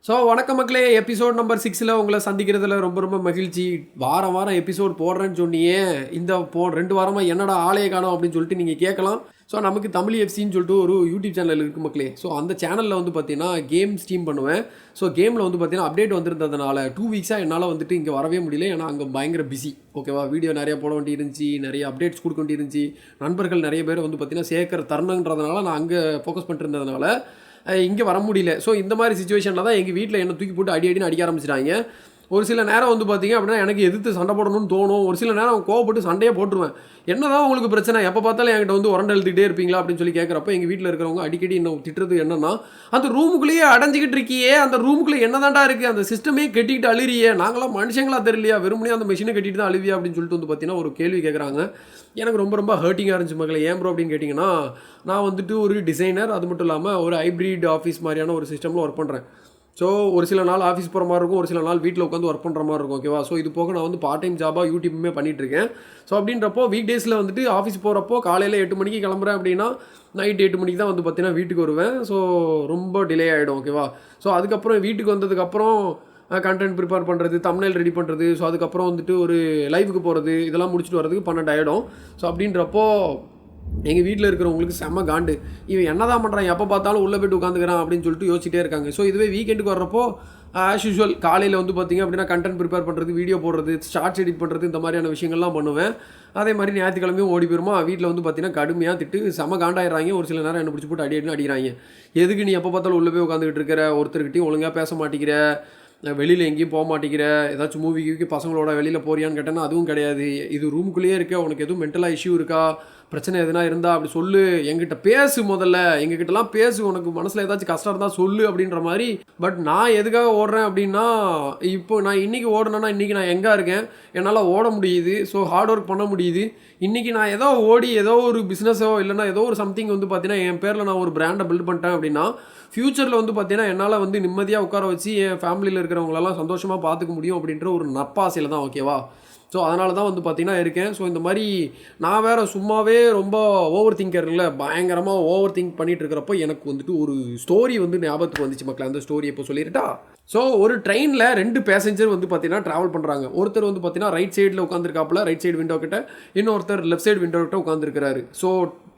வணக்கம் மக்களே. Episode number 6ல் உங்களை சந்திக்கிறதுல ரொம்ப ரொம்ப மகிழ்ச்சி. வாரம் வாரம் எபிசோட் போடுறேன்னு சொன்னியே, இந்த 2 வாரமாக என்னடா ஆளையே காணோம் அப்படின்னு சொல்லிட்டு நீங்கள் கேட்கலாம். நமக்கு தமிழ் எஃப்சின்னு சொல்லிட்டு ஒரு யூடியூப் சேனல் இருக்குது மக்களே. அந்த சேனலில் வந்து பார்த்தீங்கன்னா கேம் ஸ்ட்ரீம் பண்ணுவேன். கேமில் வந்து பார்த்தீங்கன்னா அப்டேட் வந்திருந்ததுனால 2 வீக்ஸாக என்னால் வந்துட்டு இங்கே வரவே முடியல. ஏன்னா அங்கே பயங்கர பிஸி. ஓகேவா, வீடியோ நிறைய போட வேண்டி இருந்துச்சு, நிறைய அப்டேட்ஸ் கொடுக்க வேண்டி இருந்துச்சு. நண்பர்கள் நிறைய பேர் வந்து பார்த்தீங்கன்னா சேர்க்குற தருணன்றதுனால நான் அங்கே ஃபோக்கஸ் பண்ணிட்டு இருந்ததுனால இங்கே வர முடியல. இந்த மாதிரி சிச்சுவேஷனில் தான் எங்கள் வீட்டில் என்னை தூக்கி போட்டு அடின்னு அடிக்க ஆரம்பிச்சிட்டாங்க. ஒரு சில நேரம் வந்து பார்த்திங்க அப்படின்னா எனக்கு எதிர்த்து சண்டை போடணும்னு தோணும். ஒரு சில நேரம் கோவப்பட்டு சண்டையே போட்டுருவேன். என்ன தான் உங்களுக்கு பிரச்சனை, எப்போ பார்த்தாலும் என்கிட்ட வந்து உரண்டை எழுதிக்கிட்டே இருப்பீங்களா அப்படின்னு சொல்லி கேட்குறப்ப எங்கள் வீட்டில் இருக்கிறவங்க அடிக்கடி என்ன திட்டுறது என்னன்னா, அந்த ரூமுக்குள்ளேயே அடைஞ்சிக்கிட்டு இருக்கியே, அந்த ரூமுக்குள்ளே என்ன தாண்டா இருக்குது, அந்த சிஸ்டமே கட்டிக்கிட்டு அழுறியே, நாங்களாம் மனுஷங்களா தெரியலையா, வெறுமனே அந்த மிஷினை கட்டிட்டு தான் அழுவியா அப்படின்னு சொல்லிட்டு வந்து பார்த்தீங்கன்னா ஒரு கேள்வி கேட்குறாங்க. எனக்கு ரொம்ப ரொம்ப ஹர்ட்டிங்காக இருந்துச்சு மக்களை. ஏன் ப்ரோ அப்படின்னு கேட்டிங்கன்னா, நான் வந்துட்டு ஒரு டிசைனர், அது மட்டும் இல்லாமல் ஒரு ஹைப்ரிட் ஆஃபீஸ் மாதிரியான ஒரு சிஸ்டமில் ஒர்க் பண்ணுறேன். ஒரு சில நாள் ஆஃபீஸ் போகிற மாதிரி இருக்கும், ஒரு சில நாள் வீட்டில் உட்காந்து ஒர்க் பண்ணுற மாதிரி இருக்கும். ஓகேவா, இது போக நான் வந்து பார்ட் டைம் ஜாபாக யூடியூப்புமே பண்ணிகிட்ருக்கேன். அப்படின்றப்போ வீக் டேஸில் வந்துட்டு ஆஃபீஸ் போகிறப்போ காலையில் 8 மணிக்கு கிளம்புறேன் அப்படின்னா நைட் 8 மணிக்கு தான் வந்து பார்த்தீங்கன்னா வீட்டுக்கு வருவேன். ரொம்ப டிலே ஆகிடும். ஓகேவா, அதுக்கப்புறம் வீட்டுக்கு வந்ததுக்கப்புறம் கண்டென்ட் ப்ரிப்பேர் பண்ணுறது, தம்ப்நெயில் ரெடி பண்ணுறது, அதுக்கப்புறம் வந்துட்டு ஒரு லைவுக்கு போகிறது, இதெல்லாம் முடிச்சுட்டு வரதுக்கு 12 ஆகிடும். அப்படின்றப்போ எங்கள் வீட்டில் இருக்கிறவங்களுக்கு செம்ம காண்டு. இவன் என்ன தான் பண்ணுறான், எப்போ பார்த்தாலும் உள்ளே போய்ட்டு உட்காந்துக்கிறான் அப்படின்னு சொல்லிட்டு யோசிச்சிட்டே இருக்காங்க. இதுவே வீக்கெண்டுக்கு வர்றப்போ ஆஸ் யூஷுவல் காலையில் வந்து பார்த்திங்க அப்படின்னா கண்டென்ட் ப்ரிப்பேர் பண்ணுறது, வீடியோ போடுறது, ஷார்ட்ஸ் எடிட் பண்ணுறது, இந்த மாதிரியான விஷயங்கள்லாம் பண்ணுவேன். அதே மாதிரி ஞாயிற்றுக்கிழமையும் ஓடி போயிருமா. வீட்டில் வந்து பார்த்திங்கன்னா கடுமையாக திட்டு செம்ம காண்டாயிடுறாங்க. ஒரு சில நேரம் என்னை பிடிச்சி போட்டு அடிக்கிறாங்க. எதுக்கு நீ எப்போ பார்த்தாலும் உள்ளே போய் உட்காந்துக்கிட்டு இருக்கிற, ஒருத்தர்கிட்டையும் ஒழுங்காக பேச மாட்டேங்கிற, வெளியில் எங்கேயும் போக மாட்டேங்கிற, ஏதாச்சும் மூவிக்கு பசங்களோட வெளியில் போறியான்னு கேட்டேன்னா அதுவும் கிடையாது. இது ரூமுக்குள்ளேயே இருக்க, உனக்கு எதுவும் மென்டலாக இஷ்யூ இருக்கா, பிரச்சனை எதுனா இருந்தால் அப்படி சொல்லு, எங்கிட்ட பேசு, முதல்ல எங்ககிட்டலாம் பேசு, உனக்கு மனசில் ஏதாச்சும் கஷ்டம் இருந்தால் சொல்லு அப்படின்ற மாதிரி. பட் நான் எதுக்காக ஓடுறேன் அப்படின்னா, இப்போ நான் இன்றைக்கி ஓடணுன்னா இன்றைக்கி நான் எங்கே இருக்கேன், என்னால் ஓட முடியுது, ஹார்ட் ஒர்க் பண்ண முடியுது. இன்றைக்கி நான் ஏதோ ஓடி ஏதோ ஒரு பிஸ்னஸோ இல்லைனா ஏதோ ஒரு சம்திங் வந்து பார்த்தீங்கன்னா என் பேரில் நான் ஒரு பிராண்டை பில்ட் பண்ணிட்டேன் அப்படின்னா ஃப்யூச்சரில் வந்து பார்த்தீங்கன்னா என்னால் வந்து நிம்மதியாக உட்கார வச்சு என் ஃபேமிலியில் இருக்கிறவங்களெல்லாம் சந்தோஷமாக பார்த்துக்க முடியும் அப்படின்ற ஒரு நப்பாசையில் தான். ஓகேவா, அதனால தான் வந்து பார்த்திங்கன்னா இருக்கேன். இந்த மாதிரி நான் வேறு சும்மாவே ரொம்ப ஓவர் திங்கரில் பயங்கரமாக ஓவர் திங்க் பண்ணிகிட்டு இருக்கிறப்போ எனக்கு வந்துட்டு ஒரு ஸ்டோரி வந்து ஞாபகத்துக்கு வந்துச்சு மக்கள். அந்த ஸ்டோரி இப்போ சொல்லிட்டா. ஒரு ட்ரெயினில் 2 பேசஞ்சர் வந்து பார்த்தீங்கன்னா ட்ராவல் பண்ணுறாங்க. ஒருத்தர் வந்து பார்த்தீங்கன்னா ரைட் சைடில் உட்காந்துருக்காப்புல, ரைட் சைடு விண்டோ கிட்ட, இன்னொருத்தர் லெஃப்ட் சைடு விண்டோ கிட்ட உட்காந்துருக்கிறாரு.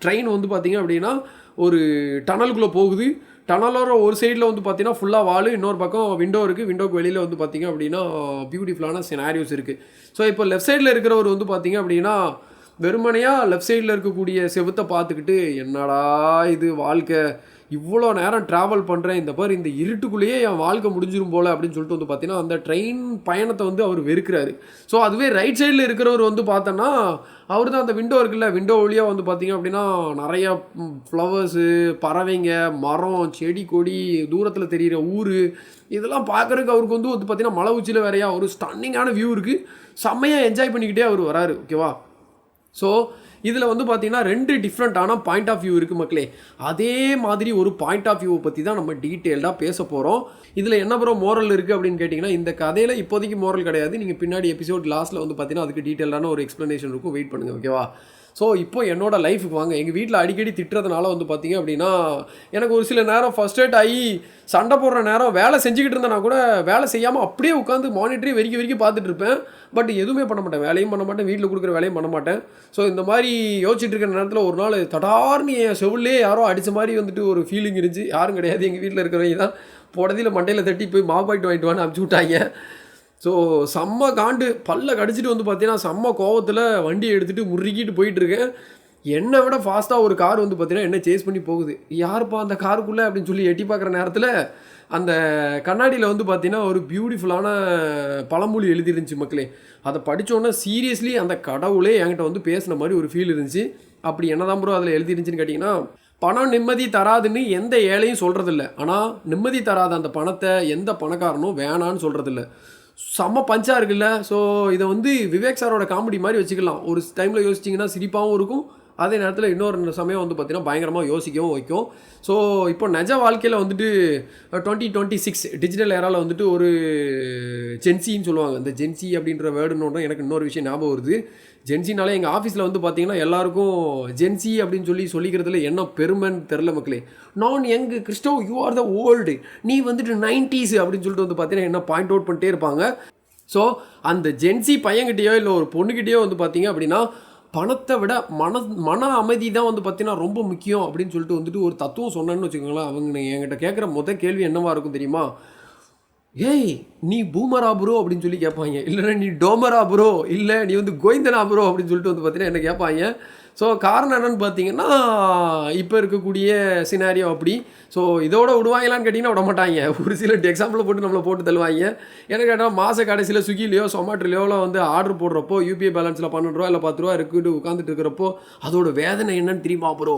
ட்ரெயின் வந்து பார்த்திங்க அப்படின்னா ஒரு டனலுக்குள்ளே போகுது. டனலோட ஒரு சைடில் வந்து பார்த்தீங்கன்னா ஃபுல்லாக வால், இன்னொரு பக்கம் விண்டோ இருக்குது. விண்டோக்கு வெளியில் வந்து பார்த்திங்க அப்படின்னா பியூட்டிஃபுல்லான சினாரியோஸ் இருக்குது. இப்போ லெஃப்ட் சைடில் இருக்கிறவர் வந்து பார்த்திங்க அப்படின்னா வெறுமனையாக லெஃப்ட் சைடில் இருக்கக்கூடிய செவுத்தை பார்த்துக்கிட்டு, என்னடா இது வாழ்க்கை, இவ்வளோ நேரம் ட்ராவல் பண்ணுறேன், இந்த இருட்டுக்குள்ளேயே என் வாழ்க்கை முடிஞ்சிரும் போல் அப்படின்னு சொல்லிட்டு வந்து பார்த்தீங்கன்னா அந்த ட்ரெயின் பயணத்தை வந்து அவர் வெறுக்கிறாரு. அதுவே ரைட் சைடில் இருக்கிறவர் வந்து பார்த்தோன்னா அவர் தான் அந்த விண்டோ இருக்குல்ல, விண்டோ வழியாக வந்து பார்த்திங்க அப்படின்னா நிறையா ஃப்ளவர்ஸு, பறவைங்க, மரம், செடி கொடி, தூரத்தில் தெரிகிற ஊர், இதெல்லாம் பார்க்குறதுக்கு அவருக்கு வந்து பார்த்திங்கன்னா மலை உச்சியில் வேறையா ஒரு ஸ்டன்னிங்கான வியூ இருக்குது. செம்மையாக என்ஜாய் பண்ணிக்கிட்டே அவர் வராரு. ஓகேவா, இதில் வந்து பார்த்திங்கன்னா 2 டிஃப்ரெண்ட்டான பாயிண்ட் ஆஃப் வியூ இருக்குது மக்களே. அதே மாதிரி ஒரு பாயிண்ட் ஆஃப் வியூவை பற்றி தான் நம்ம டீட்டெயில்டாக பேச போகிறோம். இதில் என்ன ப்ரோ மோரல் இருக்குது அப்படின்னு கேட்டிங்கன்னா, இந்த கதையில் இப்போதைக்கு மோரல் கிடையாது. நீங்கள் பின்னாடி எபிசோட் லாஸ்ட்டில் வந்து பார்த்திங்கன்னா அதுக்கு டீட்டெயிலான ஒரு எக்ஸ்ப்ளனேஷன் இருக்கும், வெயிட் பண்ணுங்கள். ஓகேவா, இப்போ என்னோடய லைஃபுக்கு வாங்க. எங்கள் வீட்டில் அடிக்கடி திட்டுறதுனால வந்து பார்த்திங்க அப்படின்னா எனக்கு ஒரு சில நேரம் ஃபர்ஸ்ட்ரேட் ஆகி சண்டை போடுற நேரம் வேலை செஞ்சுக்கிட்டு இருந்தேன்னா கூட வேலை செய்யாமல் அப்படியே உட்காந்து மானிட்டரி வெறிக்கி பார்த்துட்டு இருப்பேன். பட் எதுவுமே பண்ண மாட்டேன், வேலையும் பண்ண மாட்டேன், வீட்டில் கொடுக்குற வேலையும் பண்ண மாட்டேன். இந்த மாதிரி யோசிச்சுட்டு இருக்கிற நேரத்தில் ஒரு நாள் தடார்னு என் செவிலே யாரோ அடித்த மாதிரி வந்துட்டு ஒரு ஃபீலிங் இருந்துச்சு. யாரும் கிடையாது, எங்கள் வீட்டில் இருக்கிறவங்க தான் புடதியில் மண்டையில் தட்டி போய் மாப்பாயிட்டு வாங்கிட்டு வான்னு அனுப்பிச்சி விட்டாங்க. செம்ம காண்டு, பல்ல கடிச்சிட்டு வந்து பார்த்தீங்கன்னா செம்ம கோவத்தில் வண்டியை எடுத்துகிட்டு முறுக்கிட்டு போயிட்டுருக்கேன். என்னை விட ஃபாஸ்ட்டாக ஒரு கார் வந்து பார்த்தீங்கன்னா என்ன சேஸ் பண்ணி போகுது. யாருப்பா அந்த காருக்குள்ளே அப்படின்னு சொல்லி எட்டி பார்க்குற நேரத்தில் அந்த கண்ணாடியில் வந்து பார்த்தீங்கன்னா ஒரு பியூட்டிஃபுல்லான பழமொழி எழுதிருந்துச்சு மக்களே. அதை படித்தோன்னே சீரியஸ்லி அந்த கடவுளே என்கிட்ட வந்து பேசின மாதிரி ஒரு ஃபீல் இருந்துச்சு. அப்படி என்ன தான் ப்ரோ அதில் எழுதிருந்துச்சின்னு கேட்டிங்கன்னா, பணம் நிம்மதி தராதுன்னு எந்த ஏழையும் சொல்கிறதில்ல, ஆனால் நிம்மதி தராத அந்த பணத்தை எந்த பணக்காரனும் வேணான்னு சொல்கிறதில்ல. செம்ம பஞ்சாக இருக்குல்ல. இதை வந்து விவேக் சாரோட காமெடி மாதிரி வச்சுக்கலாம். ஒரு டைமில் யோசிச்சிங்கன்னா சிரிப்பாகவும் இருக்கும், அதே நேரத்தில் இன்னொரு சமயம் வந்து பார்த்திங்கன்னா பயங்கரமாக யோசிக்கவும் வைக்கும். ஸோ இப்போ நிஜ வாழ்க்கையில் வந்துட்டு 2026 டிஜிட்டல் ஏராவில் வந்துட்டு ஒரு ஜென்சின்னு சொல்லுவாங்க. இந்த ஜென்சி அப்படின்ற வேர்டுன்னு எனக்கு இன்னொரு விஷயம் ஞாபகம் வருது. ஜென்சினாலே எங்கள் ஆஃபீஸில் வந்து பார்த்திங்கன்னா எல்லாருக்கும் ஜென்சி அப்படின்னு சொல்லிக்கிறதுல என்ன பெருமைன்னு தெரில மக்களே. நான் young Crasto, you are the old, நீ வந்துட்டு 90s அப்படின்னு சொல்லிட்டு வந்து பார்த்தீங்கன்னா என்ன பாயிண்ட் அவுட் பண்ணிட்டே இருப்பாங்க. ஸோ அந்த ஜென்சி பையன்கிட்டயோ இல்லை ஒரு பொண்ணுக்கிட்டேயோ வந்து பார்த்தீங்க அப்படின்னா பணத்தை விட மன அமைதி தான் வந்து பார்த்தீங்கன்னா ரொம்ப முக்கியம் அப்படின்னு சொல்லிட்டு வந்துட்டு ஒரு தத்துவம் சொன்னேன்னு வச்சுக்கோங்களேன். அவங்க என்கிட்ட கேட்குற கேள்வி என்னவா இருக்கும் தெரியுமா? ஏய் நீ பூமரா ப்ரோ அப்படின்னு சொல்லி கேட்பாங்க. இல்லைன்னா நீ டோமரா ப்ரோ, இல்லை நீ வந்து கோவிந்தனா ப்ரோ அப்படின்னு சொல்லிட்டு வந்து பார்த்தீங்கன்னா என்ன கேட்பாங்க. ஸோ காரணம் என்னென்னு பார்த்தீங்கன்னா இப்போ இருக்கக்கூடிய சினாரியோ அப்படி. ஸோ இதோட விடுவாங்களான்னு கேட்டிங்கன்னா விட மாட்டாங்க. ஒரு சில எக்ஸாம்பிளை போட்டு நம்மளை போட்டு தள்ளுவாங்க. என்ன கேட்டால் மாத கடைசியில் ஸ்விக்கிலையோ சொமாட்டோலையோவில் வந்து ஆர்டர் போடுறப்போ யூபிஐ பேலன்ஸில் 12 ரூபா இல்லை 10 ரூபா இருக்குன்னு உட்காந்துட்டு இருக்கிறப்போ அதோட வேதனை என்னன்னு தெரியுமா ப்ரோ,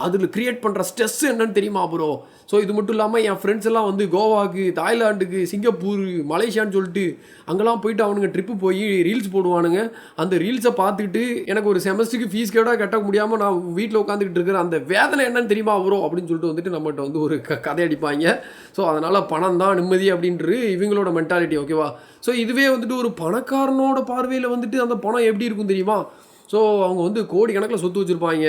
அதில் க்ரியேட் பண்ணுற ஸ்ட்ரெஸ் என்னன்னு தெரியுமா ப்ரோ. ஸோ இது மட்டும் இல்லாமல் என் ஃப்ரெண்ட்ஸ் எல்லாம் வந்து கோவாவுக்கு, தாய்லாண்டுக்கு, சிங்கப்பூர், மலேசியான்னு சொல்லிட்டு அங்கெல்லாம் போயிட்டு அவனுங்க ட்ரிப்பு போய் ரீல்ஸ் போடுவானுங்க. அந்த ரீல்ஸை பார்த்துட்டு எனக்கு ஒரு செமஸ்டருக்கு ஃபீஸ் கட்ட முடியாமல் நான் வீட்டில் உட்காந்துக்கிட்டு இருக்கிற அந்த வேதனை என்னன்னு தெரியுமா ப்ரோ அப்படின்னு சொல்லிட்டு வந்துட்டு நம்மகிட்ட வந்து ஒரு கதை அடிப்பாங்க. ஸோ அதனால் பணம் தான் நிம்மதி அப்படின்றது இவங்களோட மென்டாலிட்டி. ஓகேவா? ஸோ இதுவே வந்துட்டு ஒரு பணக்காரனோட பார்வையில் வந்துட்டு அந்த பணம் எப்படி இருக்கும் தெரியுமா? ஸோ அவங்க வந்து கோடி கணக்கில் சொத்து வச்சுருப்பாங்க.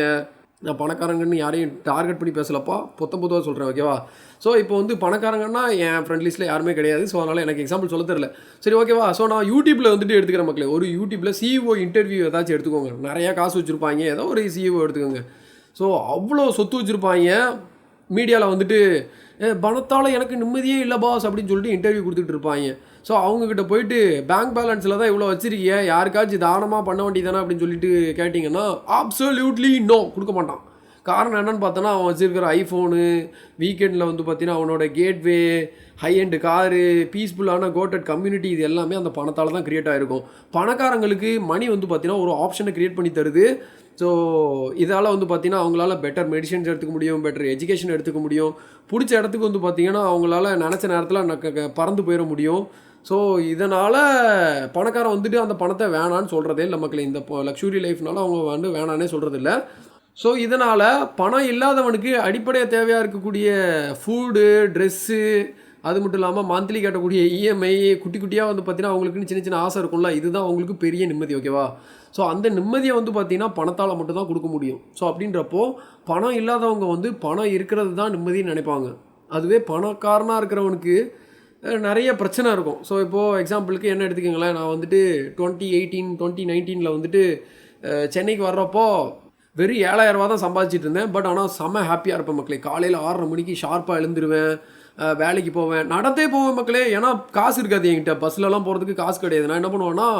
நான் பணக்காரங்கன்னு யாரையும் டார்கெட் பண்ணி பேசலப்பா, பொதுவாக சொல்கிறேன். ஓகேவா? ஸோ இப்போ வந்து பணக்காரங்கன்னா என் ஃப்ரெண்ட் லிஸ்ட்டில் யாருமே கிடையாது. ஸோ அதனால் எனக்கு எக்ஸாம்பிள் சொல்ல தெரியல. சரி ஓகேவா? ஸோ நான் யூடியூப்பில் வந்துட்டு எடுத்துக்கிற மக்களே, ஒரு யூடியூப்பில் சிஇஓ இன்டர்வியூ ஏதாச்சும் எடுத்துக்கோங்க. நிறையா காசு வச்சுருப்பாங்க, ஏதோ ஒரு சிஇஓ எடுத்துக்கோங்க. ஸோ அவ்வளோ சொத்து வச்சுருப்பாங்க. மீடியாவில் வந்துட்டு பணத்தால் எனக்கு நிம்மதியே இல்லை பாஸ் அப்படின்னு சொல்லிட்டு இன்டர்வியூ கொடுத்துட்டு இருப்பாங்க. ஸோ அவங்கக்கிட்ட போயிட்டு பேங்க் பேலன்ஸில் தான் இவ்வளோ வச்சுருக்கீங்க, யாருக்காச்சும் தானமாக பண்ண வேண்டியதானே அப்படின்னு சொல்லிட்டு கேட்டிங்கன்னா அப்சல்யூட்லி நோ, கொடுக்க மாட்டான். காரணம் என்னென்னு பார்த்தோன்னா அவன் வச்சுருக்கிற ஐஃபோனு, வீக்கெண்டில் வந்து பார்த்தீங்கன்னா அவனோட கேட்வே, ஹை எண்டு காரு, பீஸ்ஃபுல்லான கோட்டட் கம்யூனிட்டி, இது எல்லாமே அந்த பணத்தால் தான் க்ரியேட் ஆகிருக்கும். பணக்காரங்களுக்கு மணி வந்து பார்த்தீங்கன்னா ஒரு ஆப்ஷனை க்ரியேட் பண்ணி தருது. ஸோ இதால் வந்து பார்த்திங்கன்னா அவங்களால பெட்டர் மெடிசன்ஸ் எடுத்துக்க முடியும், பெட்டர் எஜுகேஷன் எடுத்துக்க முடியும், பிடிச்ச இடத்துக்கு வந்து பார்த்திங்கன்னா அவங்களால நினச்ச நேரத்தில் பறந்து போயிட முடியும். ஸோ இதனால் பணக்காரன் வந்துட்டு அந்த பணத்தை வேணான்னு சொல்கிறதே இல்லை மக்களே. இந்த லக்ஸுரி லைஃப்னால அவங்க வந்து வேணானே சொல்கிறதில்ல. ஸோ இதனால் பணம் இல்லாதவனுக்கு அடிப்படையாக தேவையாக இருக்கக்கூடிய ஃபுட்டு, ட்ரெஸ்ஸு, அது மட்டும் இல்லாமல் மந்த்லி கட்டக்கூடிய இஎம்ஐ, குட்டி குட்டியாக வந்து பார்த்திங்கன்னா அவங்களுக்குன்னு சின்ன சின்ன ஆசை இருக்கும்ல, இதுதான் அவங்களுக்கு பெரிய நிம்மதி. ஓகேவா? ஸோ அந்த நிம்மதியை வந்து பார்த்திங்கன்னா பணத்தால் மட்டும் தான் கொடுக்க முடியும். ஸோ அப்படின்றப்போ பணம் இல்லாதவங்க வந்து பணம் இருக்கிறது தான் நிம்மதின்னு நினைப்பாங்க. அதுவே பணக்காரனாக இருக்கிறவனுக்கு நிறைய பிரச்சனை இருக்கும். ஸோ இப்போது எக்ஸாம்பிளுக்கு என்ன எடுத்துக்கோங்களேன், நான் வந்துட்டு 2018 2019 வந்துட்டு சென்னைக்கு வர்றப்போ வெறும் 7,000 ரூபா தான் சம்பாதிச்சிட்டு இருந்தேன். பட் ஆனால் செம்ம ஹாப்பியாக இருப்பேன் மக்களே. காலையில் 6:30 மணிக்கு ஷார்ப்பாக எழுந்துருவேன், வேலைக்கு போவேன், நடந்தே போவேன் மக்களே. ஏன்னா காசு இருக்காது என்கிட்ட, பஸ்லலாம் போகிறதுக்கு காசு கிடையாது. நான் என்ன பண்ணுவேன்னா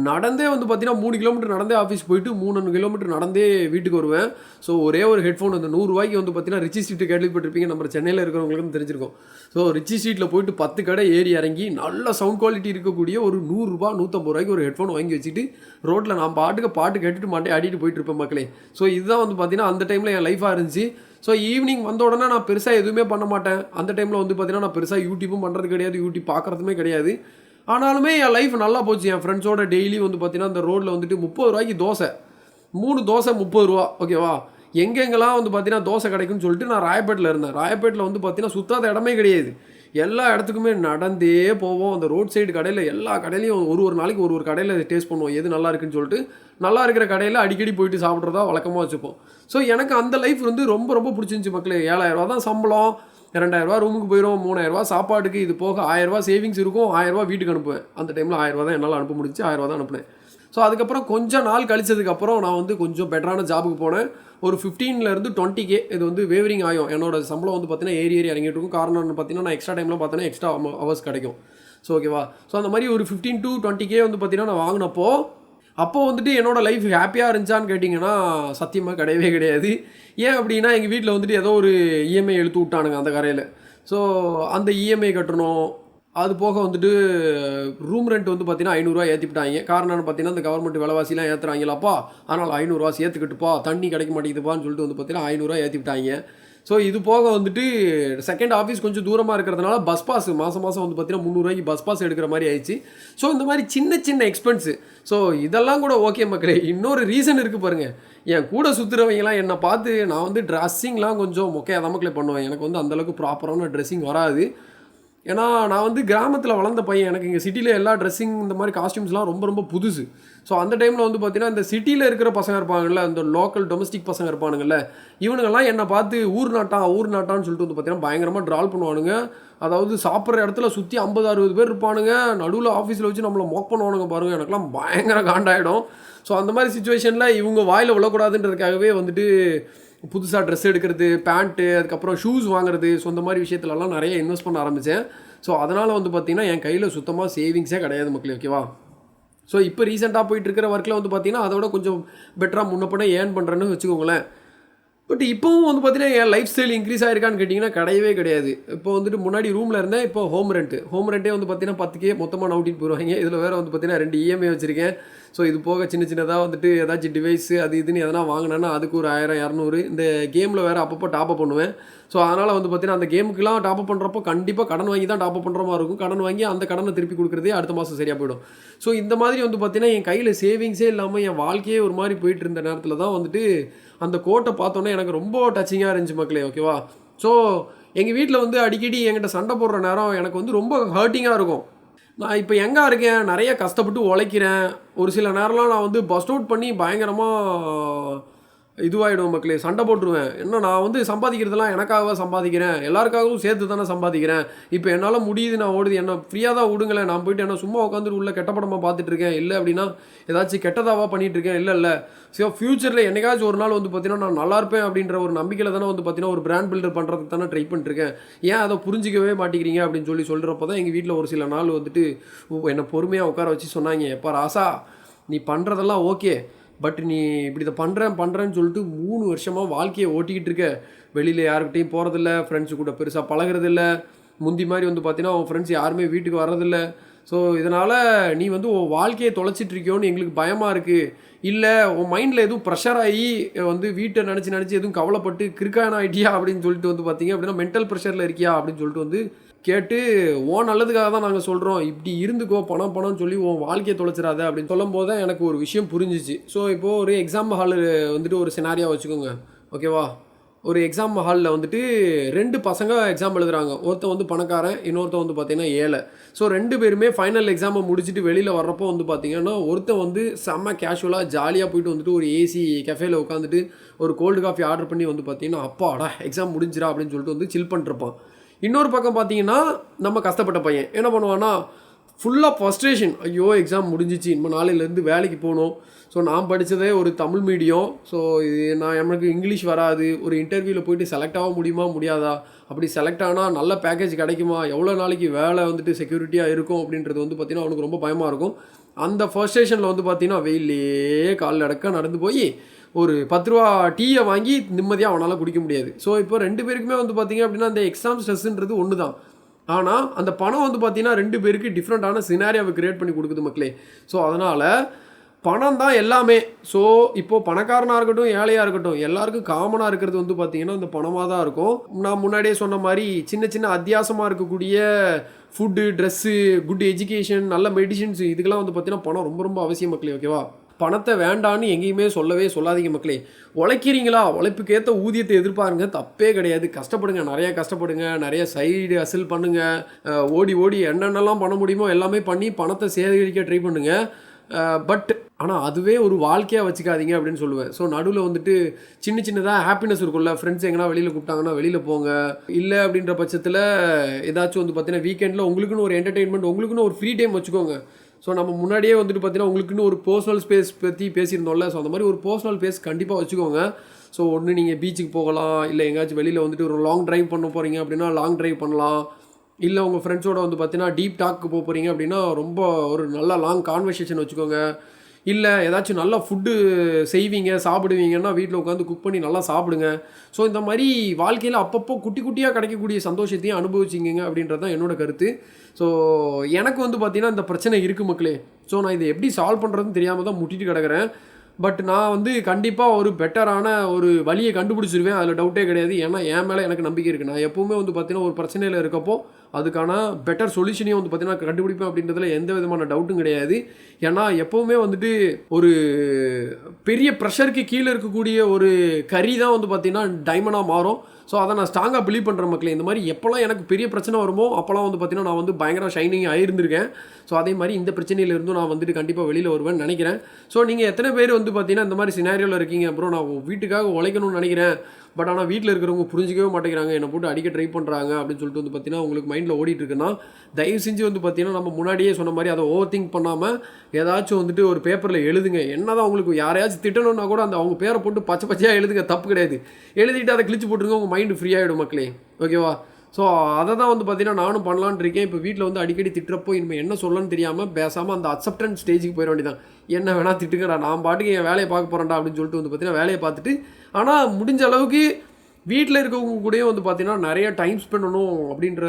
நடந்தே வந்து பார்த்தீங்கன்னா 3 கிலோமீட்டர் நடந்தே ஆஃபீஸ் போயிட்டு 3 கிலோமீட்டர் நடந்தே வீட்டுக்கு வருவேன். ஸோ ஒரே ஒரு ஹெட்ஃபோன் அந்த 100 ரூபாய்க்கு வந்து பார்த்தீங்கன்னா ரிச்சி ஸ்ட்ரீட் கேள்விப்பட்டிருப்பீங்க, நம்ம சென்னையில் இருக்கிறவங்களுக்கும் தெரிஞ்சிருக்கும். ஸோ ரிச்சி ஸ்ட்ரீட்டில் போயிட்டு 10 கடை ஏறி இறங்கி நல்ல சவுண்ட் குவாலிட்டி இருக்கக்கூடிய ஒரு 100 ரூபா 150 ரூபாய்க்கு ஒரு ஹெட்ஃபோன் வாங்கி வச்சுட்டு ரோட்டில் நான் பாட்டு கேட்டுட்டு மாட்டே ஆடிட்டு போயிட்டு இருப்பேன் மக்களே. ஸோ இதுதான் வந்து பார்த்தீங்கன்னா அந்த டைமில் என் லைஃபாக இருந்துச்சு. ஸோ ஈவினிங் வந்த உடனே நான் பெருசாக எதுவுமே பண்ண மாட்டேன். அந்த டைமில் வந்து பார்த்தீங்கன்னா நான் பெருசாக யூடியூப்பும் பண்ணுறது கிடையாது, யூடியூப் பார்க்குறதுமே கிடையாது. ஆனாலுமே என் லைஃப் நல்லா போச்சு. என் ஃப்ரெண்ட்ஸோட டெய்லி வந்து பார்த்தீங்கன்னா அந்த ரோட்டில் வந்துட்டு 30 ரூபாய்க்கு தோசை, 3 தோசை 30 ரூபா. ஓகேவா? எங்கெங்கெல்லாம் வந்து பார்த்தீங்கன்னா தோசை கிடைக்குன்னு சொல்லிட்டு நான் ராயப்பேட்டில் இருந்தேன். ராயப்பேட்டில் வந்து பார்த்தீங்கன்னா சுத்தாத இடமே கிடையாது. எல்லா இடத்துக்குமே நடந்தே போவோம். அந்த ரோட் சைடு கடையில் எல்லா கடையிலையும் ஒரு நாளைக்கு ஒரு கடையில் டேஸ்ட் பண்ணுவோம், எது நல்லா இருக்குன்னு சொல்லிட்டு. நல்லா இருக்கிற கடையில் அடிக்கடி போயிட்டு சாப்பிட்றதா வழக்கமாக வச்சுப்போம். ஸோ எனக்கு அந்த லைஃப் வந்து ரொம்ப ரொம்ப பிடிச்சிருந்துச்சி மக்களே. 7,000 ரூபா தான் சம்பளம், 2,000 ரூபா ரூமுக்கு போயிடும், 3,000 ரூபா சாப்பாட்டுக்கு, இது போக 1,000 ரூபா சேவிங்ஸ் இருக்கும், 1,000 ரூபா வீட்டுக்கு அனுப்புவேன். அந்த டைமில் 1,000 ரூபா தான் என்னால் அனுப்ப முடிஞ்சு, 1,000 ரூபா தான் அனுப்புனேன். ஸோ அதுக்கப்புறம் கொஞ்சம் நாள் கழிச்சதுக்கப்புறம் நான் வந்து கொஞ்சம் பெட்டரான ஜாபுக்கு போனேன். ஒரு 15 to 20K இது வந்து வேவரிங் ஆகும். என்னோட சம்பளம் வந்து பார்த்தீங்கன்னா ஏறி இறங்கிட்டு இருக்கும். காரணம் பார்த்தீங்கன்னா நான் எக்ஸ்ட்ரா டைம்லாம் பார்த்தீங்கன்னா எக்ஸ்ட்ரா ஹவர்ஸ் கிடைக்கும். ஸோ ஓகேவா? ஸோ அந்த மாதிரி ஒரு 15 to 20K வந்து பார்த்தீங்கன்னா நான் வாங்கினப்போ அப்போது வந்துட்டு என்னோடய லைஃப் ஹாப்பியாக இருந்துச்சான்னு கேட்டிங்கன்னா சத்தியமாக கிடையவே கிடையாது. ஏன் அப்படின்னா எங்கள் வீட்டில் வந்துட்டு ஏதோ ஒரு இஎம்ஐ எடுத்து விட்டானுங்க அந்த கரையில். ஸோ அந்த இஎம்ஐ கட்டணும், அது போக வந்துட்டு ரூம் ரெண்ட் வந்து பார்த்தீங்கன்னா 500 ரூபா ஏற்றிவிட்டாங்க. காரணம்னு பார்த்தீங்கன்னா இந்த கவர்மெண்ட் விலைவாசிலாம் ஏற்றுறாங்களாப்பா, அதனால் 500 ரூபா சேர்த்துக்கிட்டுப்பா, தண்ணி கிடைக்க மாட்டேங்குதுப்பான்னு சொல்லிட்டு வந்து பார்த்தீங்கன்னா 500 ரூபா ஏற்றிவிட்டாங்க. ஸோ இது போக வந்துட்டு செகண்ட் ஆஃபீஸ் கொஞ்சம் தூரமாக இருக்கிறதுனால பஸ் பாஸ் மாதம் வந்து பார்த்தீங்கன்னா 300 ரூபாய்க்கு பஸ் பாஸ் எடுக்கிற மாதிரி ஆயிடுச்சு. ஸோ இந்த மாதிரி சின்ன சின்ன எக்ஸ்பென்ஸு. ஸோ இதெல்லாம் கூட ஓகே மக்களே. இன்னொரு ரீசன் இருக்குது பாருங்கள். என் கூட சுற்றுறவங்கலாம் என்னை பார்த்து நான் வந்து ட்ரெஸ்ஸிங்லாம் கொஞ்சம் மொக்கையாக தான் மக்களே பண்ணுவேன். எனக்கு வந்து அந்தளவுக்கு ப்ராப்பரான ட்ரெஸ்ஸிங் வராது. ஏன்னா நான் வந்து கிராமத்தில் வளர்ந்த பையன். எனக்கு இங்கே சிட்டியில் எல்லா ட்ரெஸ்ஸிங் இந்த மாதிரி காஸ்டியூம்ஸ்லாம் ரொம்ப ரொம்ப புதுசு. ஸோ அந்த டைமில் வந்து பார்த்தீங்கன்னா இந்த சிட்டியில் இருக்கிற பசங்க இருப்பாங்கல்ல, இந்த லோக்கல் டொமஸ்டிக் பசங்க இருப்பானுங்கள்ல, இவனுங்கெல்லாம் என்னை பார்த்து ஊர் நாட்டான்னு சொல்லிட்டு வந்து பார்த்தீங்கன்னா பயங்கரமாக ட்ரால் பண்ணுவானுங்க. அதாவது சாப்பிட்ற இடத்துல சுற்றி 50-60 பேர் இருப்பானுங்க. நடுவில் ஆஃபீஸில் வச்சு நம்மளை மோக் பண்ணுவானுங்க பாருங்கள். எனக்குலாம் பயங்கர காண்டாயிடும். ஸோ அந்த மாதிரி சுச்சுவேஷனில் இவங்க வாயில் விழக்கூடாதுன்றதுக்காகவே வந்துட்டு புதுசாக ட்ரெஸ் எடுக்கிறது, பேண்ட்டு, அதுக்கப்புறம் ஷூஸ் வாங்குறது, ஸோ இந்த மாதிரி விஷயத்துலலாம் நிறைய இன்வெஸ்ட் பண்ண ஆரம்பித்தேன். ஸோ அதனால் வந்து பார்த்திங்கன்னா என் கையில் சுத்தமாக சேவிங்ஸே கிடையாது மக்களே. ஓகேவா? ஸோ இப்போ ரீசெண்டாக போயிட்டு இருக்கிற ஒர்க்கில் வந்து பார்த்திங்கன்னா அதோட கொஞ்சம் பெட்டராக முன்னப்பட ஏர்ன் பண்ணுறேன்னு வச்சுக்கோங்களேன். பட் இப்போவும் வந்து பார்த்தீங்கன்னா என் லைஃப் ஸ்டைல் இன்க்ரீஸ் ஆகிருக்கான்னு கேட்டிங்கன்னா கிடையவே கிடையாது. இப்போ வந்துட்டு முன்னாடி ரூமில் இருந்தேன். இப்போ ஹோம் ரெண்ட்டே வந்து பார்த்தீங்கன்னா 10K மொத்தமாக நவுட்டிட்டு போயிடுவாங்க. இதில் வேறு வந்து பார்த்தீங்கன்னா 2 EMI வச்சுருக்கேன். ஸோ இது போக சின்னதாக வந்துட்டு ஏதாச்சும் டிவைஸு அது இதுன்னு எதனா வாங்கினேன்னா அதுக்கு ஒரு 1000-200. இந்த கேமில் வேறு அப்பப்போ டாப்அப் பண்ணுவேன். ஸோ அதனால் வந்து பார்த்தீங்கன்னா அந்த கேமுக்குலாம் டாப்அப் பண்ணுறப்போ கண்டிப்பாக கடன் வாங்கி தான் டாப்அப் பண்ணுற மாதிரி இருக்கும். கடன் வாங்கி அந்த கடனை திருப்பி கொடுக்குறதே அடுத்த மாதம் சரியாக போயிடும். ஸோ இந்த மாதிரி வந்து பார்த்தீங்கன்னா என் கையில் சேவிங்ஸே இல்லாமல் என் வாழ்க்கையே ஒரு மாதிரி போயிட்டு இருந்த நேரத்தில் தான் வந்துட்டு அந்த கோட்டை பார்த்தோன்னே எனக்கு ரொம்ப டச்சிங்காக இருந்துச்சு மக்களே. ஓகேவா? ஸோ எங்கள் வீட்டில் வந்து அடிக்கடி என்கிட்ட சண்டை போடுற நேரம் எனக்கு வந்து ரொம்ப ஹர்ட்டிங்காக இருக்கும். நான் இப்போ எங்கே இருக்கேன், நிறைய கஷ்டப்பட்டு உழைக்கிறேன். ஒரு சில நேரம்லாம் நான் வந்து பஸ்ட் அவுட் பண்ணி பயங்கரமாக இதுவாகிடும் மக்களே, சண்டை போட்டுருவேன். என்ன நான் வந்து சம்பாதிக்கிறதுலாம் எனக்காக சம்பாதிக்கிறேன், எல்லாருக்காகவும் சேர்த்து தானே சம்பாதிக்கிறேன். இப்போ என்னால் முடியுது, நான் ஓடுது, என்ன ஃப்ரீயாக தான் விடுங்களேன். நான் போயிட்டு என்ன சும்மா உட்காந்துட்டு உள்ள கெட்ட படமாக பார்த்துட்டு இருக்கேன், இல்லை அப்படின்னா ஏதாச்சும் கெட்டதாவா பண்ணிகிட்டு இருக்கேன், இல்லை. ஸோ ஃப்யூச்சரில் என்னைக்காச்சும் ஒரு நாள் வந்து பார்த்தீங்கன்னா நான் நல்லா இருப்பேன் அப்படின்ற ஒரு நம்பிக்கையில் தானே வந்து பார்த்தீங்கன்னா ஒரு பிராண்ட் பில்டர் பண்ணுறதுக்கு தானே ட்ரை பண்ணிட்டுருக்கேன். ஏன் அதை புரிஞ்சிக்கவே மாட்டேங்கிறீங்க அப்படின்னு சொல்கிறப்போ தான் எங்கள் வீட்டில் ஒரு சில நாள் வந்துட்டு என்னை பொறுமையாக உட்கார வச்சு சொன்னாங்க, எப்போ ராசா நீ பண்ணுறதெல்லாம் ஓகே, பட் நீ இப்படி இதை பண்ணுறேன்னு சொல்லிட்டு 3 வருஷமாக வாழ்க்கையை ஓட்டிக்கிட்டு இருக்க. வெளியில் யாருக்கிட்டையும் போகிறதில்ல, ஃப்ரெண்ட்ஸு கூட பெருசாக பழகிறதில்ல, முந்தி மாதிரி வந்து பார்த்தீங்கன்னா உன் ஃப்ரெண்ட்ஸ் யாருமே வீட்டுக்கு வர்றதில்ல. ஸோ இதனால் நீ வந்து உன் வாழ்க்கையை தொலைச்சிட்ருக்கியோன்னு எங்களுக்கு பயமாக இருக்குது. இல்லை உன் மைண்டில் எதுவும் ப்ரெஷர் ஆகி வந்து வீட்டை நினச்சி எதுவும் கவலைப்பட்டு கிறுக்கான ஆகிட்டியா அப்படின்னு சொல்லிட்டு வந்து பார்த்தீங்க அப்படின்னா மென்டல் ப்ரெஷரில் இருக்கியா அப்படின்னு சொல்லிட்டு வந்து கேட்டு ஓ நல்லதுக்காக தான் நாங்கள் சொல்கிறோம், இப்படி இருந்துக்கோ, பணம்னு சொல்லி உன் வாழ்க்கையை தொலைச்சிடாத அப்படின்னு சொல்லும் போது தான் எனக்கு ஒரு விஷயம் புரிஞ்சிச்சு. ஸோ இப்போது ஒரு எக்ஸாம் ஹாலு வந்துட்டு ஒரு சினாரியா வச்சுக்கோங்க. ஓகேவா? ஒரு எக்ஸாம் ஹாலில் வந்துட்டு 2 பசங்க எக்ஸாம் எழுதுகிறாங்க. ஒருத்தன் வந்து பணக்காரன், இன்னொருத்தன் வந்து பார்த்தீங்கன்னா ஏழை. ஸோ 2 பேருமே ஃபைனல் எக்ஸாமை முடிச்சுட்டு வெளியில் வர்றப்போ வந்து பார்த்தீங்கன்னா ஒருத்தன் வந்து செம்ம கேஷுவலாக ஜாலியாக போயிட்டு வந்துட்டு ஒரு ஏசி கஃபேயில் உட்காந்துட்டு ஒரு கோல்டு காஃபி ஆர்டர் பண்ணி வந்து பார்த்தீங்கன்னா அப்பாடா எக்ஸாம் முடிஞ்சிரா அப்படின்னு சொல்லிட்டு வந்து சில் பண்ணிருப்பான். இன்னொரு பக்கம் பார்த்தீங்கன்னா நம்ம கஷ்டப்பட்ட பையன் என்ன பண்ணுவான்னா ஃபுல்லாக ஃப்ரஸ்ட்ரேஷன், ஐயோ எக்ஸாம் முடிஞ்சிச்சு, இன்னும் நாளையிலேருந்து வேலைக்கு போகணும். ஸோ நான் படித்ததே ஒரு தமிழ் மீடியம். ஸோ இது எனக்கு இங்கிலீஷ் வராது. ஒரு இன்டர்வியூவில் போயிட்டு செலக்ட் ஆக முடியாதா, அப்படி செலக்ட் ஆனால் நல்ல பேக்கேஜ் கிடைக்குமா, எவ்வளோ நாளைக்கு வேலை வந்துட்டு செக்யூரிட்டியாக இருக்கும் அப்படின்றது வந்து பார்த்திங்கன்னா அவனுக்கு ரொம்ப பயமாக இருக்கும். அந்த ஃப்ரஸ்ட்ரேஷனில் வந்து பார்த்திங்கன்னா வெயிலே காலில் அடக்க நடந்து போய் ஒரு 10 ரூபா டீயை வாங்கி நிம்மதியாக அவனால் குடிக்க முடியாது. ஸோ இப்போ 2 பேருக்குமே வந்து பார்த்திங்க அப்படின்னா அந்த எக்ஸாம் ஸ்ட்ரெஸ்ஸுன்றது ஒன்று தான். ஆனால் அந்த பணம் வந்து பார்த்திங்கன்னா 2 பேருக்கு டிஃப்ரெண்ட்டான சினாரியாவை க்ரியேட் பண்ணி கொடுக்குது மக்களே. ஸோ அதனால் பணம் தான் எல்லாமே. ஸோ இப்போது பணக்காரனாக இருக்கட்டும், ஏழையாக இருக்கட்டும், எல்லாருக்கும் காமனாக இருக்கிறது வந்து பார்த்திங்கன்னா இந்த பணமாக தான் இருக்கும். நான் முன்னாடியே சொன்ன மாதிரி சின்ன அத்தியாசமாக இருக்கக்கூடிய ஃபுட்டு, ட்ரெஸ்ஸு, குட் எஜுகேஷன், நல்ல மெடிசின்ஸு, இதுக்கெல்லாம் வந்து பார்த்திங்கன்னா பணம் ரொம்ப ரொம்ப அவசியம் மக்களே. ஓகேவா? பணத்தை வேண்டான்னு எங்கேயுமே சொல்லாதீங்க மக்களே. உழைக்கிறீங்களா, உழைப்புக்கேற்ற ஊதியத்தை எதிர்பாருங்க, தப்பே கிடையாது. கஷ்டப்படுங்க, நிறையா கஷ்டப்படுங்க, நிறைய சைடு அசில் பண்ணுங்கள், ஓடி என்னென்னலாம் பண்ண முடியுமோ எல்லாமே பண்ணி பணத்தை சேகரிக்க ட்ரை பண்ணுங்கள். பட் ஆனால் அதுவே ஒரு வாழ்க்கையாக வச்சுக்காதீங்க அப்படின்னு சொல்லுவேன். ஸோ நடுவில் வந்துட்டு சின்னதாக ஹாப்பினஸ் இருக்கும்ல, ஃப்ரெண்ட்ஸ் எங்கன்னா வெளியில் கூப்பிட்டாங்கன்னா வெளியில் போங்க. இல்லை அப்படின்ற பட்சத்தில் ஏதாச்சும் வந்து பார்த்தீங்கன்னா வீக்கெண்டில் உங்களுக்குன்னு ஒரு என்டர்டெயின்மெண்ட், உங்களுக்குன்னு ஒரு ஃப்ரீ டைம் வச்சுக்கோங்க. ஸோ நம்ம முன்னாடியே வந்துட்டு பார்த்தீங்கன்னா உங்களுக்குன்னு ஒரு பர்சனல் ஸ்பேஸ் பற்றி பேசியிருந்தோம்ல, ஸோ அந்த மாதிரி ஒரு பர்சனல் ஸ்பேஸ் கண்டிப்பாக வச்சுக்கோங்க. ஸோ ஒன்று நீங்கள் பீச்சுக்கு போகலாம், இல்லை எங்கேயாச்சும் வெளியில் வந்துட்டு ஒரு லாங் ட்ரைவ் பண்ண போகிறீங்க அப்படின்னா லாங் ட்ரைவ் பண்ணலாம். இல்லை உங்கள் ஃப்ரெண்ட்ஸோட வந்து பார்த்தீங்கன்னா டீப் டாக்கு போகிறீங்க அப்படின்னா ரொம்ப ஒரு நல்ல லாங் கான்வர்சேஷன் வச்சுக்கோங்க. இல்லை ஏதாச்சும் நல்லா ஃபுட்டு சாப்பிடுவீங்கன்னா வீட்டில் உட்காந்து குக் பண்ணி நல்லா சாப்பிடுங்க. ஸோ இந்த மாதிரி வாழ்க்கையில் அப்பப்போ குட்டியாக கிடைக்கக்கூடிய சந்தோஷத்தையும் அனுபவிச்சிங்க அப்படின்றது தான் என்னோட கருத்து. ஸோ எனக்கு வந்து பார்த்திங்கன்னா இந்த பிரச்சனை இருக்குது மக்களே. ஸோ நான் இதை எப்படி சால்வ் பண்ணுறதுன்னு தெரியாமல் தான் முட்டிட்டு கிடக்கிறேன். பட் நான் வந்து கண்டிப்பாக ஒரு பெட்டரான ஒரு வழியை கண்டுபிடிச்சிருவேன், அதில் டவுட்டே கிடையாது. ஏன்னா என் மேலே எனக்கு நம்பிக்கை இருக்குது. நான் எப்போவுமே வந்து பார்த்தீங்கன்னா ஒரு பிரச்சனையில் இருக்கப்போ அதுக்கான பெட்டர் சொல்யூஷனையும் வந்து பார்த்தீங்கன்னா கண்டுபிடிப்பேன் அப்படின்றதுல எந்த விதமான டவுட்டும் கிடையாது. ஏன்னா எப்போவுமே வந்துட்டு ஒரு பெரிய ப்ரெஷருக்கு கீழே இருக்கக்கூடிய ஒரு கறி தான் வந்து பார்த்தீங்கன்னா டைமண்டாக மாறும். ஸோ அதை நான் ஸ்ட்ராங்காக பிலீவ் பண்ணுற மக்களே. இந்த மாதிரி எப்போல்லாம் எனக்கு பெரிய பிரச்சனை வருமோ அப்போல்லாம் வந்து பார்த்தீங்கன்னா நான் வந்து பயங்கர ஷைனிங் ஆகியிருந்திருக்கேன். ஸோ அதே மாதிரி இந்த பிரச்சனையிலிருந்தும் நான் வந்துட்டு கண்டிப்பாக வெளியில் வருவேன்னு நினைக்கிறேன். ஸோ நீங்கள் எத்தனை பேர் வந்து பார்த்தீங்கன்னா இந்த மாதிரி சினாரியோவில் இருக்கீங்க, அப்புறம் நான் வீட்டுக்காக உழைக்கணும்னு நினைக்கிறேன், பட் ஆனால் வீட்டில் இருக்கிறவங்க புரிஞ்சிக்கவே மாட்டேங்கிறாங்க, என்னை போட்டு அடிக்க ட்ரை பண்ணுறாங்க அப்படின்னு சொல்லிட்டு வந்து பார்த்தீங்கன்னா உங்களுக்கு மைண்டில் ஓடிட்டு இருக்குன்னா, தயவு செஞ்சு வந்து பார்த்தீங்கன்னா நம்ம முன்னாடியே சொன்ன மாதிரி அதை ஓவர் திங்க் பண்ணாமல் ஏதாச்சும் வந்துட்டு ஒரு பேப்பரில் எழுதுங்க. என்ன தான் உங்களுக்கு யாரையாச்சும் திட்டணும்னா கூட அந்த அவங்க பேரை போட்டு பச்சை பச்சையாக எழுதுங்க, தப்பு கிடையாது. எழுதிட்டு அதை கிழிச்சு போட்டுருங்க, உங்கள் மைண்டு ஃப்ரீ ஆகிடும் மக்களே. ஓகேவா? ஸோ அதை தான் வந்து பார்த்தீங்கன்னா நானும் பண்ணலான்னு இருக்கேன். இப்போ வீட்டில் வந்து அடிக்கடி திட்டுறப்போ இனிமேல் என்ன சொல்லணும்னு தெரியாமல் பேசாமல் அந்த அக்செப்டன்ஸ் ஸ்டேஜுக்கு போயிட வேண்டியதான். என்ன வேணால் திட்டுங்கடா, நான் பாட்டுக்கு என் வேலையை பார்க்க போகிறேன்டா அப்படின்னு சொல்லிட்டு வந்து பார்த்தீங்கன்னா வேலையை பார்த்துட்டு, ஆனால் முடிஞ்ச அளவுக்கு வீட்டில் இருக்கவங்க கூடயும் வந்து பார்த்தீங்கன்னா நிறைய டைம் ஸ்பெண்ட் பண்ணணும் அப்படின்ற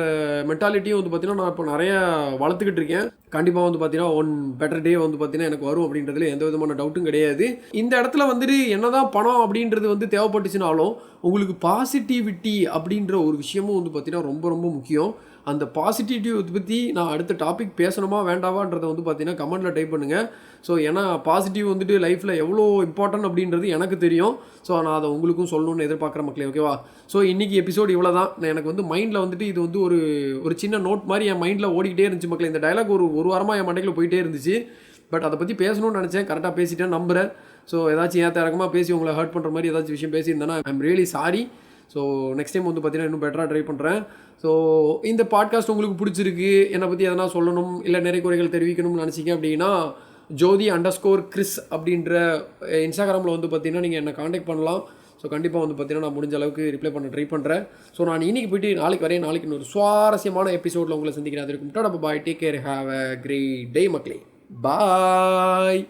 மென்டாலிட்டியும் வந்து பார்த்தீங்கன்னா நான் இப்போ நிறைய வளர்த்துக்கிட்டு இருக்கேன். கண்டிப்பாக வந்து பார்த்தீங்கன்னா ஒன் பெட்டர் டே வந்து பார்த்தீங்கன்னா எனக்கு வரும் அப்படின்றதுல எந்த விதமான டவுட்டும் கிடையாது. இந்த இடத்துல வந்துட்டு என்னதான் பணம் அப்படின்றது வந்து தேவைப்பட்டுச்சுனாலும் உங்களுக்கு பாசிட்டிவிட்டி அப்படின்ற ஒரு விஷயமும் வந்து பார்த்தீங்கன்னா ரொம்ப ரொம்ப முக்கியம். அந்த பாசிட்டிவிட்டி பற்றி நான் அடுத்த டாபிக் பேசணுமா வேண்டாவான்றதை வந்து பார்த்தீங்கன்னா கமெண்ட்டில் டைப் பண்ணுங்கள். ஸோ ஏன்னா பாசிட்டிவ் வந்துட்டு லைஃப்பில் எவ்வளோ இம்பார்ட்டன்ட் அப்படின்றது எனக்கு தெரியும். ஸோ நான் அதை உங்களுக்கும் சொல்லணும்னு எதிர்பார்க்குற மக்களே. ஓகேவா? ஸோ இன்றைக்கி எபிசோடு இவ்வளோ தான். எனக்கு வந்து மைண்டில் வந்துட்டு இது வந்து ஒரு சின்ன நோட் மாதிரி என் மைண்டில் ஓடிக்கிட்டே இருந்துச்சு மக்களே. இந்த டைலாக் ஒரு வாரமாக என் மண்டைக்குள்ள போயிட்டே இருந்துச்சு. பட் அதை பற்றி பேசணும்னு நினச்சேன், கரெக்டாக பேசிட்டேன் நம்புகிறேன். ஸோ ஏதாச்சும் ஏற்ற இறக்கமாக பேசி உங்களை ஹர்ட் பண்ணுற மாதிரி ஏதாச்சும் விஷயம் பேசியிருந்தேன்னா I am really sorry. So next time வந்து பார்த்தீங்கன்னா இன்னும் பெட்டராக ட்ரை பண்ணுறேன். ஸோ இந்த பாட்காஸ்ட் உங்களுக்கு பிடிச்சிருக்கு, என்னை பற்றி எதனா சொல்லணும் இல்லை நிறைய குறைகள் தெரிவிக்கணும்னு நினச்சிங்க அப்படின்னா Jyoti_Chris அப்படின்ற இன்ஸ்டாகிராமில் வந்து பார்த்தீங்கன்னா நீங்கள் என்னை காண்டாக்ட் பண்ணலாம். ஸோ கண்டிப்பாக வந்து பார்த்தீங்கன்னா நான் முடிஞ்ச அளவுக்கு ரிப்ளை பண்ண ட்ரை பண்ணுறேன். ஸோ நான் இன்றைக்கி போய்ட்டு நாளைக்கு வரேன். நாளைக்கு இன்னொரு சுவாரஸ்யமான எபிசோடில் உங்களை சந்திக்கிறேன். அது இருக்கும். Tata bye, take care, have a great day மக்களே. பாய்.